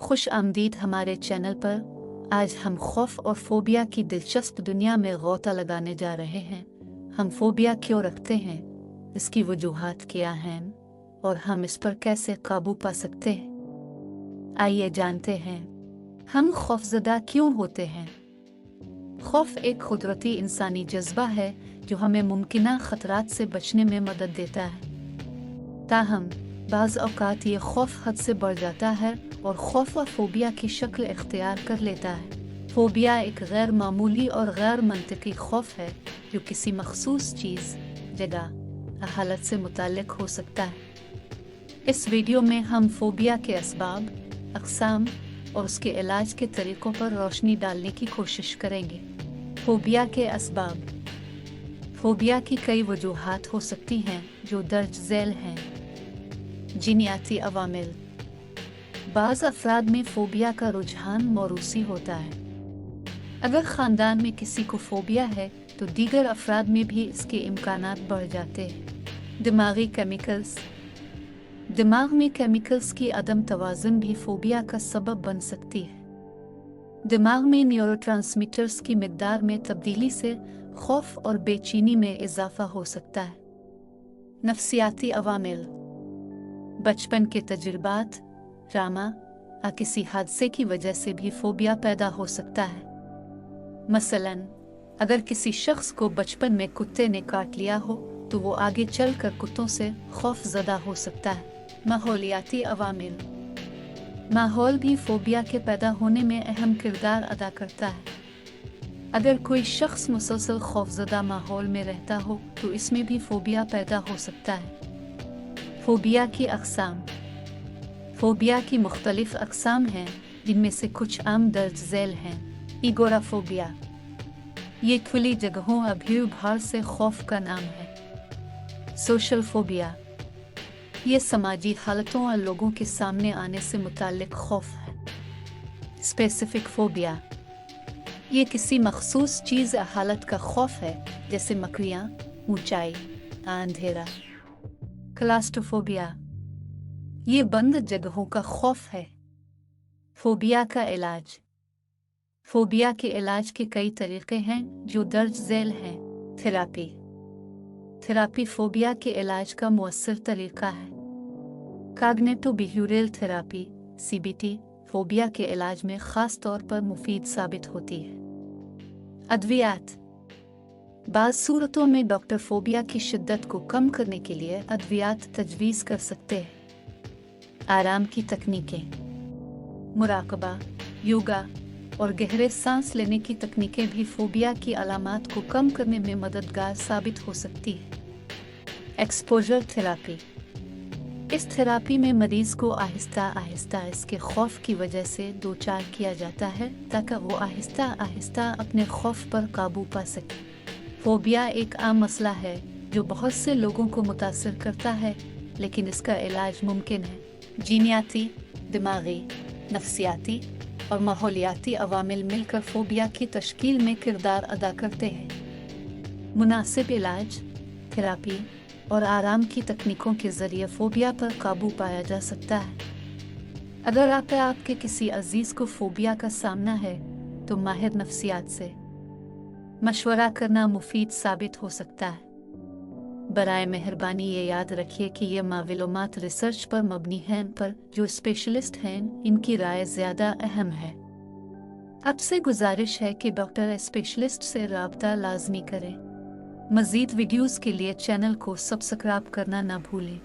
खुश आमदीद हमारे चैनल पर। आज हम खौफ और फोबिया की दिलचस्प दुनिया में गोता लगाने जा रहे हैं। हम फोबिया क्यों रखते हैं, इसकी वजूहात क्या हैं और हम इस पर कैसे काबू पा सकते हैं। आइए जानते हैं हम खौफजदा क्यों होते हैं। खौफ एक कुदरती इंसानी जज्बा है जो हमें मुमकिना खतरात से बचने में मदद देता है। ताहम बाज़ औक़ात ये खौफ हद से बढ़ जाता है और खौफ व फोबिया की शक्ल इख्तियार कर लेता है। फोबिया एक गैर मामूली और गैर मंतकी खौफ है जो किसी मखसूस चीज़, जगह, हालत से मुताल्लिक हो सकता है। इस वीडियो में हम फोबिया के असबाब, अक़साम और उसके इलाज के तरीक़ों पर रोशनी डालने की कोशिश करेंगे। फोबिया के असबाब। फोबिया की कई वजूहात हो सकती हैं जो दर्ज झेल हैं। जीनियाती अवामिल। बाज़ अफराद में फोबिया का रुझान मौरूसी होता है। अगर ख़ानदान में किसी को फोबिया है तो दीगर अफराद में भी इसके इम्कानात बढ़ जाते हैं। दिमागी केमिकल्स। दिमाग में केमिकल्स की अदम तवाज़ुन भी फोबिया का सबब बन सकती है। दिमाग में न्यूरोट्रांसमीटर्स की मिक़दार में तब्दीली से खौफ और बेचैनी में इजाफ़ा हो सकता है। नफ्सियाती अवामिल। बचपन के तजुर्बात, ट्रामा या किसी हादसे की वजह से भी फोबिया पैदा हो सकता है। मसलन, अगर किसी शख्स को बचपन में कुत्ते ने काट लिया हो तो वो आगे चलकर कुत्तों से खौफज़दा हो सकता है। माहौलियाती अवामिल। माहौल भी फोबिया के पैदा होने में अहम किरदार अदा करता है। अगर कोई शख्स मुसलसल खौफज़दा माहौल में रहता हो तो इसमें भी फोबिया पैदा हो सकता है। फोबिया की अक़साम। फोबिया की मुख्तलिफ अक़साम हैं जिनमें से कुछ आम दर्ज झेल हैं। एगोराफोबिया। ये खुली जगहों और भीड़ भाड़ से खौफ का नाम है। Social phobia. ये समाजी हालतों और लोगों के सामने आने से मुताल्लिक खौफ है। Specific phobia. ये किसी मखसूस चीज़ या हालत का खौफ है, जैसे मकड़ियाँ, ऊंचाई, अंधेरा। क्लास्ट्रोफोबिया। ये बंद जगहों का खौफ है। फोबिया का इलाज। फोबिया के इलाज के कई तरीक़े हैं जो दर्ज झेल हैं। थेरापी। थेरापी फोबिया के इलाज का मुअस्सर तरीक़ा है। Cognitive behavioural therapy (CBT) phobia के इलाज में ख़ास तौर पर मुफीद साबित होती है। अद्वियात। बाज़ सूरतों में डॉक्टर फोबिया की शिद्दत को कम करने के लिए अद्वियात तजवीज़ कर सकते हैं। आराम की तकनीकें। मुराकबा, योगा और गहरे सांस लेने की तकनीकें भी फोबिया की अलामात को कम करने में मददगार साबित हो सकती है। Exposure therapy. इस थेरापी में मरीज़ को आहिस्ता आहिस्ता इसके खौफ की वजह से दो चार किया जाता है ताकि वो आहिस्ता आहिस्ता अपने खौफ पर काबू पा सके। फोबिया एक आम मसला है जो बहुत से लोगों को मुतासिर करता है, लेकिन इसका इलाज मुमकिन है। जीनियाती, दिमागी, नफ्सियाती और माहौलियाती अवामिल मिलकर फोबिया की तश्कील में किरदार अदा करते हैं। मुनासिब इलाज, थेरापी और आराम की तकनीकों के ज़रिए फोबिया पर काबू पाया जा सकता है। अगर आपके किसी अजीज़ को फोबिया का सामना है तो माहिर नफ्सियात से मशवरा करना मुफीद साबित हो सकता है। बराए मेहरबानी ये याद रखिए कि ये मालूमात रिसर्च पर मबनी हैं, पर जो स्पेशलिस्ट हैं इनकी राय ज़्यादा अहम है। आपसे गुजारिश है कि डॉक्टर स्पेशलिस्ट से राब्ता लाजमी करें। मज़ीद वीडियोज़ के लिए चैनल को सब्सक्राइब करना ना भूलें।